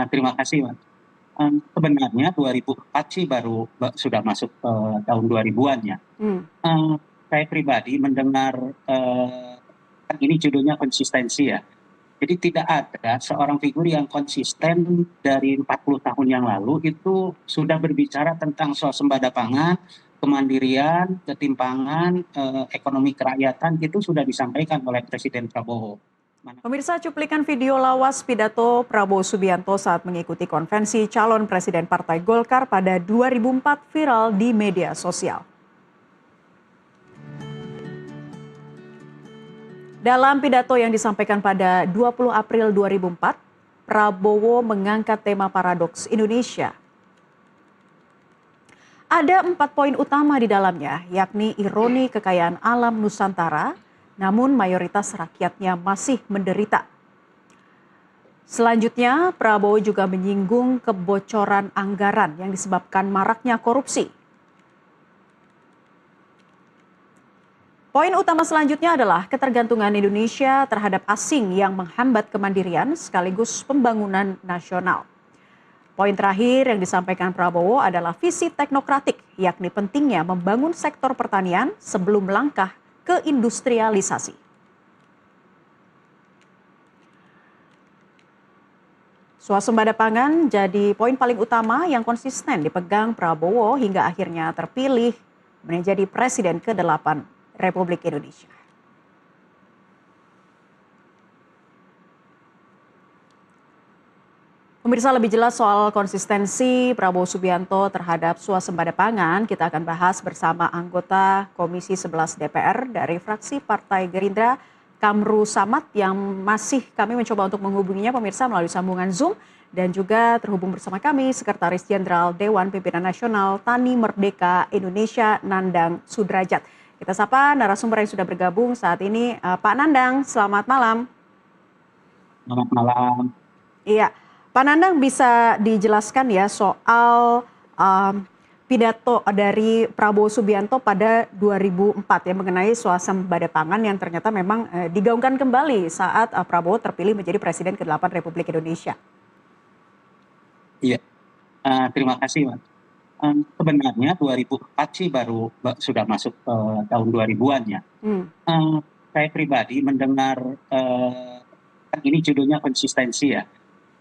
Terima kasih, Mas. Sebenarnya 2004 sih sudah masuk tahun 2000-an ya. Hmm. Saya pribadi mendengar, kan ini judulnya konsistensi ya. Jadi tidak ada seorang figur yang konsisten dari 40 tahun yang lalu itu sudah berbicara tentang swasembada pangan, kemandirian, ketimpangan, ekonomi kerakyatan itu sudah disampaikan oleh Presiden Prabowo. Pemirsa, cuplikan video lawas pidato Prabowo Subianto saat mengikuti konvensi calon presiden Partai Golkar pada 2004 viral di media sosial. Dalam pidato yang disampaikan pada 20 April 2004, Prabowo mengangkat tema paradoks Indonesia. Ada 4 poin utama di dalamnya, yakni ironi kekayaan alam Nusantara, namun mayoritas rakyatnya masih menderita. Selanjutnya, Prabowo juga menyinggung kebocoran anggaran yang disebabkan maraknya korupsi. Poin utama selanjutnya adalah ketergantungan Indonesia terhadap asing yang menghambat kemandirian sekaligus pembangunan nasional. Poin terakhir yang disampaikan Prabowo adalah visi teknokratik, yakni pentingnya membangun sektor pertanian sebelum langkah ke industrialisasi. Swasembada pangan jadi poin paling utama yang konsisten dipegang Prabowo hingga akhirnya terpilih menjadi Presiden ke-8 Republik Indonesia. Pemirsa, lebih jelas soal konsistensi Prabowo Subianto terhadap swasembada pangan, kita akan bahas bersama anggota Komisi 11 DPR dari fraksi Partai Gerindra, Kamru Samad, yang masih kami mencoba untuk menghubunginya pemirsa melalui sambungan Zoom, dan juga terhubung bersama kami Sekretaris Jenderal Dewan Pimpinan Nasional Tani Merdeka Indonesia, Nandang Sudrajat. Kita sapa narasumber yang sudah bergabung saat ini. Pak Nandang, selamat malam. Selamat malam. Iya, Pak Nandang bisa dijelaskan ya soal pidato dari Prabowo Subianto pada 2004 ya mengenai swasembada pangan yang ternyata memang digaungkan kembali saat Prabowo terpilih menjadi Presiden ke-8 Republik Indonesia. Iya, terima kasih, Mas. Sebenarnya 2004 sih sudah masuk tahun 2000-an ya. Saya pribadi mendengar, kan ini judulnya konsistensi ya.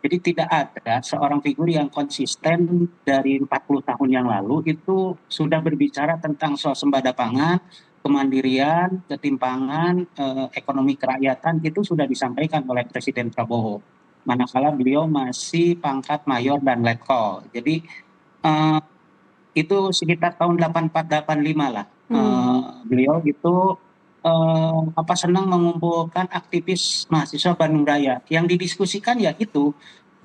Jadi tidak ada seorang figur yang konsisten dari 40 tahun yang lalu itu sudah berbicara tentang swasembada pangan, kemandirian, ketimpangan, ekonomi kerakyatan itu sudah disampaikan oleh Presiden Prabowo. Manakala beliau masih pangkat mayor dan letkol. Jadi itu sekitar tahun 84-85 lah. Beliau itu senang mengumpulkan aktivis mahasiswa Bandung Raya. Yang didiskusikan ya itu.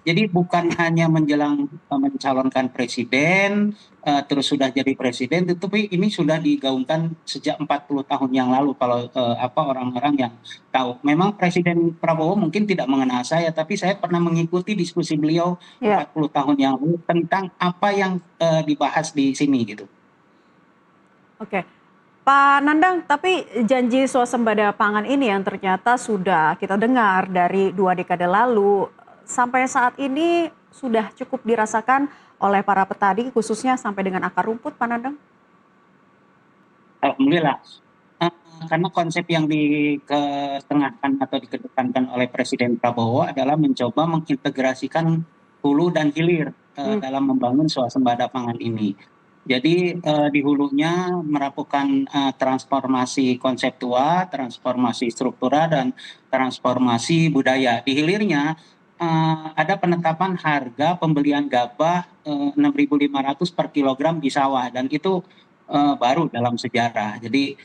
Jadi bukan hanya menjelang mencalonkan presiden, terus sudah jadi presiden, tetapi ini sudah digaungkan sejak 40 tahun yang lalu kalau orang-orang yang tahu. Memang Presiden Prabowo mungkin tidak mengenal saya, tapi saya pernah mengikuti diskusi beliau 40 tahun yang lalu tentang apa yang dibahas di sini gitu. Oke. Pak Nandang, tapi janji swasembada pangan ini yang ternyata sudah kita dengar dari 2 dekade lalu, sampai saat ini sudah cukup dirasakan oleh para petani khususnya sampai dengan akar rumput, Pak Nandang? Alhamdulillah. Karena konsep yang diketengahkan atau dikedepankan oleh Presiden Prabowo adalah mencoba mengintegrasikan hulu dan hilir dalam membangun swasembada pangan ini. Jadi di hulunya melakukan transformasi konseptual, transformasi struktural, dan transformasi budaya. Di hilirnya ada penetapan harga pembelian gabah 6.500 per kilogram di sawah, dan itu baru dalam sejarah. Jadi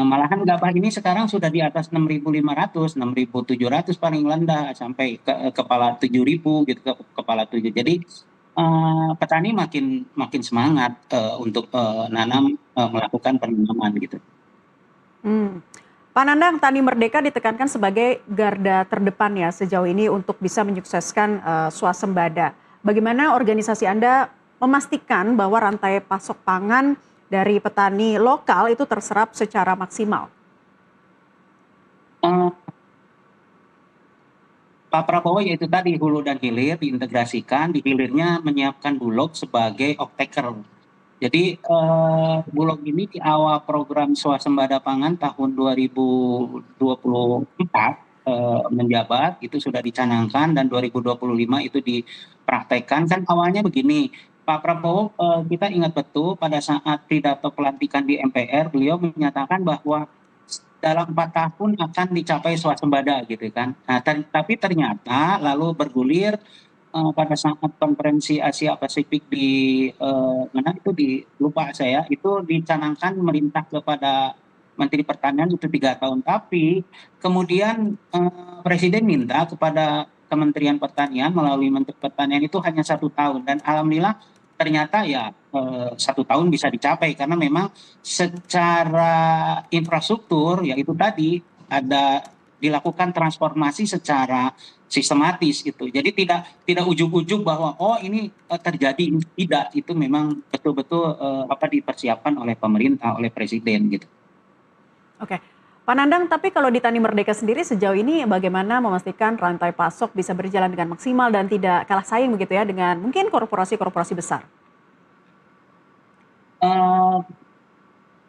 malahan gabah ini sekarang sudah di atas 6.500, 6.700 paling rendah, sampai ke kepala 7.000 gitu, ke kepala 7. Jadi petani makin semangat untuk melakukan penanaman gitu. Pak Nandang, Tani Merdeka ditekankan sebagai garda terdepan ya sejauh ini untuk bisa menyukseskan swasembada. Bagaimana organisasi Anda memastikan bahwa rantai pasok pangan dari petani lokal itu terserap secara maksimal? Pak Prabowo yaitu tadi hulu dan hilir diintegrasikan, di hilirnya menyiapkan Bulog sebagai off-taker. Jadi Bulog ini di awal program swasembada pangan tahun 2024 menjabat itu sudah dicanangkan dan 2025 itu dipraktekkan. Kan awalnya begini, Pak Prabowo kita ingat betul pada saat pidato pelantikan di MPR beliau menyatakan bahwa dalam 4 tahun akan dicapai swasembada gitu kan. Nah, tapi ternyata lalu bergulir pada saat konferensi Asia Pasifik di mana itu lupa saya, itu dicanangkan merintah kepada Menteri Pertanian itu 3 tahun, tapi kemudian Presiden minta kepada Kementerian Pertanian melalui Menteri Pertanian itu hanya 1 tahun, dan alhamdulillah ternyata ya 1 tahun bisa dicapai karena memang secara infrastruktur yaitu tadi ada dilakukan transformasi secara sistematis gitu. Jadi tidak ujug-ujug bahwa oh ini terjadi, tidak, itu memang betul-betul dipersiapkan oleh pemerintah, oleh presiden gitu. Oke. Pak Nandang, tapi kalau di Tani Merdeka sendiri sejauh ini bagaimana memastikan rantai pasok bisa berjalan dengan maksimal dan tidak kalah saing begitu ya dengan mungkin korporasi-korporasi besar?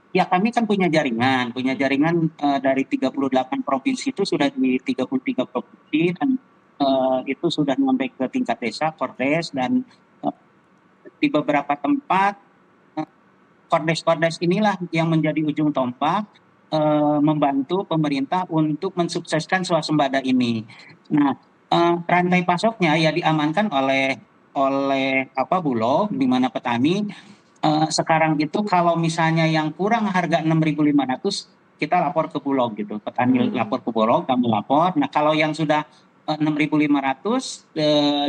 Ya kami kan punya jaringan dari 38 provinsi itu sudah di 33 provinsi dan itu sudah sampai ke tingkat desa, Kordes, dan di beberapa tempat Kordes-Kordes inilah yang menjadi ujung tombak membantu pemerintah untuk mensukseskan swasembada ini. Nah, rantai pasoknya ya diamankan oleh Bulog, di mana petani sekarang itu kalau misalnya yang kurang harga 6.500 kita lapor ke Bulog gitu. Petani lapor ke Bulog, kami lapor. Nah, kalau yang sudah 6.500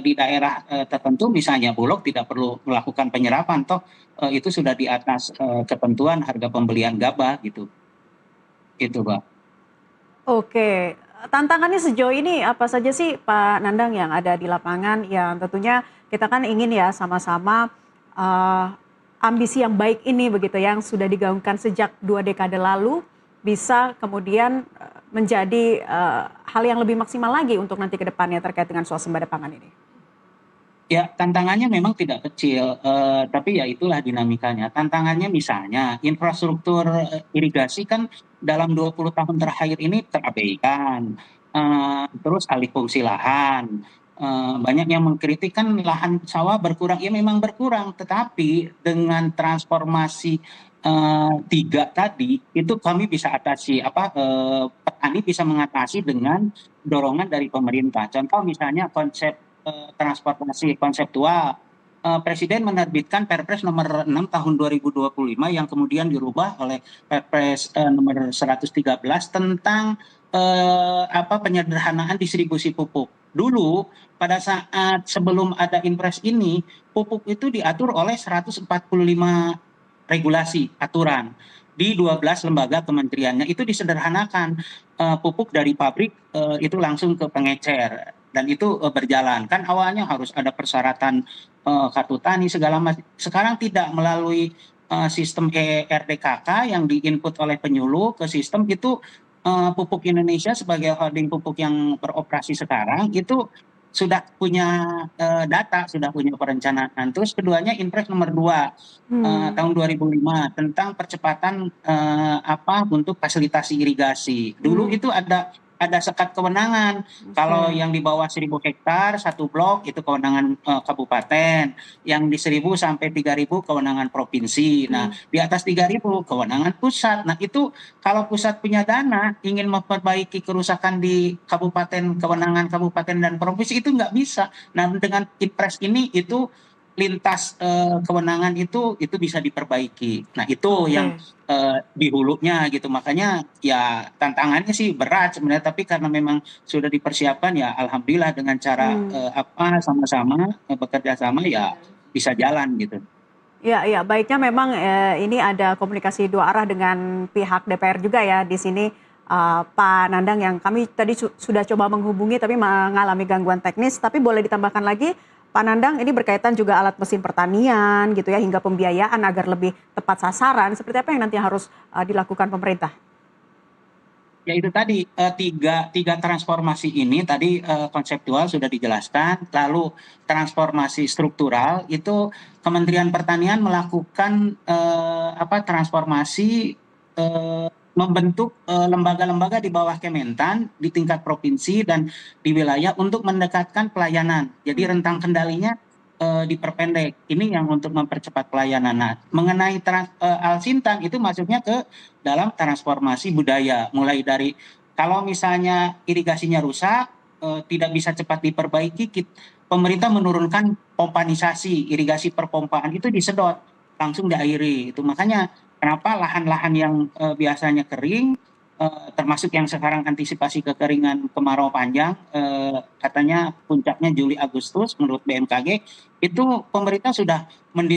di daerah tertentu misalnya Bulog tidak perlu melakukan penyerapan, toh itu sudah di atas ketentuan harga pembelian gabah gitu. Gitu, Pak. Oke, tantangannya sejauh ini apa saja sih Pak Nandang yang ada di lapangan yang tentunya kita kan ingin ya sama-sama ambisi yang baik ini begitu yang sudah digaungkan sejak 2 dekade lalu bisa kemudian menjadi hal yang lebih maksimal lagi untuk nanti ke depannya terkait dengan swasembada pangan ini? Ya, tantangannya memang tidak kecil, tapi ya itulah dinamikanya. Tantangannya misalnya infrastruktur irigasi kan dalam 20 tahun terakhir ini terabaikan, terus alih fungsi lahan, banyak yang mengkritik kan lahan sawah berkurang, ya memang berkurang, tetapi dengan transformasi 3 tadi, itu kami bisa atasi, petani bisa mengatasi dengan dorongan dari pemerintah. Contoh misalnya konsep transportasi konseptual. Presiden menerbitkan Perpres nomor 6 tahun 2025 yang kemudian dirubah oleh Perpres nomor 113 tentang penyederhanaan distribusi pupuk. Dulu pada saat sebelum ada Impres ini, pupuk itu diatur oleh 145 regulasi aturan di 12 lembaga kementeriannya. Itu disederhanakan, pupuk dari pabrik itu langsung ke pengecer dan itu berjalan. Kan awalnya harus ada persyaratan kartu tani segala macam. Sekarang tidak, melalui sistem ERDKK yang diinput oleh penyuluh ke sistem itu, Pupuk Indonesia sebagai holding pupuk yang beroperasi sekarang itu sudah punya data, sudah punya perencanaan. Terus keduanya Impres nomor 2 tahun 2005 tentang percepatan untuk fasilitasi irigasi. Dulu itu ada sekat kewenangan. Kalau yang di bawah 1.000 hektar satu blok itu kewenangan kabupaten, yang di 1.000 sampai 3.000 kewenangan provinsi. Nah, di atas 3.000 kewenangan pusat. Nah, itu kalau pusat punya dana ingin memperbaiki kerusakan di kabupaten, kewenangan kabupaten dan provinsi itu nggak bisa. Nah, dengan Impres ini itu lintas kewenangan itu bisa diperbaiki. Nah, itu yang di hulunya gitu. Makanya ya tantangannya sih berat sebenarnya, tapi karena memang sudah dipersiapkan ya alhamdulillah dengan cara sama-sama bekerja sama ya bisa jalan gitu. Iya, baiknya memang ini ada komunikasi 2 arah dengan pihak DPR juga ya di sini, Pak Nandang, yang kami tadi sudah coba menghubungi tapi mengalami gangguan teknis. Tapi boleh ditambahkan lagi Pak Nandang, ini berkaitan juga alat mesin pertanian gitu ya, hingga pembiayaan agar lebih tepat sasaran. Seperti apa yang nanti harus dilakukan pemerintah? Ya itu tadi tiga transformasi ini tadi konseptual sudah dijelaskan, lalu transformasi struktural itu Kementerian Pertanian melakukan transformasi membentuk lembaga-lembaga di bawah Kementan di tingkat provinsi dan di wilayah untuk mendekatkan pelayanan. Jadi rentang kendalinya diperpendek. Ini yang untuk mempercepat pelayanan. Nah, mengenai Alsintan itu masuknya ke dalam transformasi budaya, mulai dari kalau misalnya irigasinya rusak, tidak bisa cepat diperbaiki, pemerintah menurunkan pompanisasi, irigasi perpompaan itu disedot, langsung diairi. Itu makanya kenapa lahan-lahan yang biasanya kering, termasuk yang sekarang antisipasi kekeringan kemarau panjang, katanya puncaknya Juli Agustus menurut BMKG, itu pemerintah sudah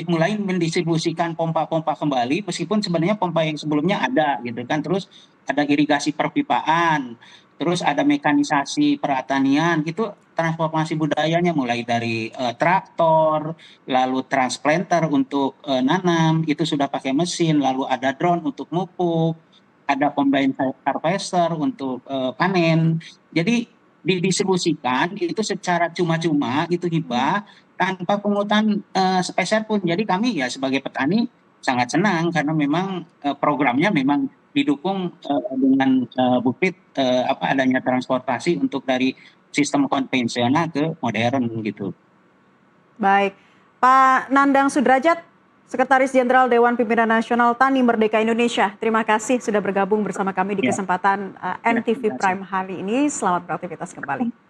mulai mendistribusikan pompa-pompa kembali, meskipun sebenarnya pompa yang sebelumnya ada gitu kan. Terus ada irigasi perpipaan, terus ada mekanisasi pertanian, itu transformasi budayanya mulai dari traktor, lalu transplanter untuk nanam, itu sudah pakai mesin, lalu ada drone untuk mupuk, ada combine harvester untuk panen. Jadi didistribusikan itu secara cuma-cuma, itu hibah tanpa pungutan sepeser pun. Jadi kami ya sebagai petani sangat senang karena memang programnya memang didukung dengan bukti adanya transportasi untuk dari sistem konvensional ke modern gitu. Baik, Pak Nandang Sudrajat, Sekretaris Jenderal Dewan Pimpinan Nasional Tani Merdeka Indonesia. Terima kasih sudah bergabung bersama kami di kesempatan NTV Prime hari ini. Selamat beraktivitas kembali.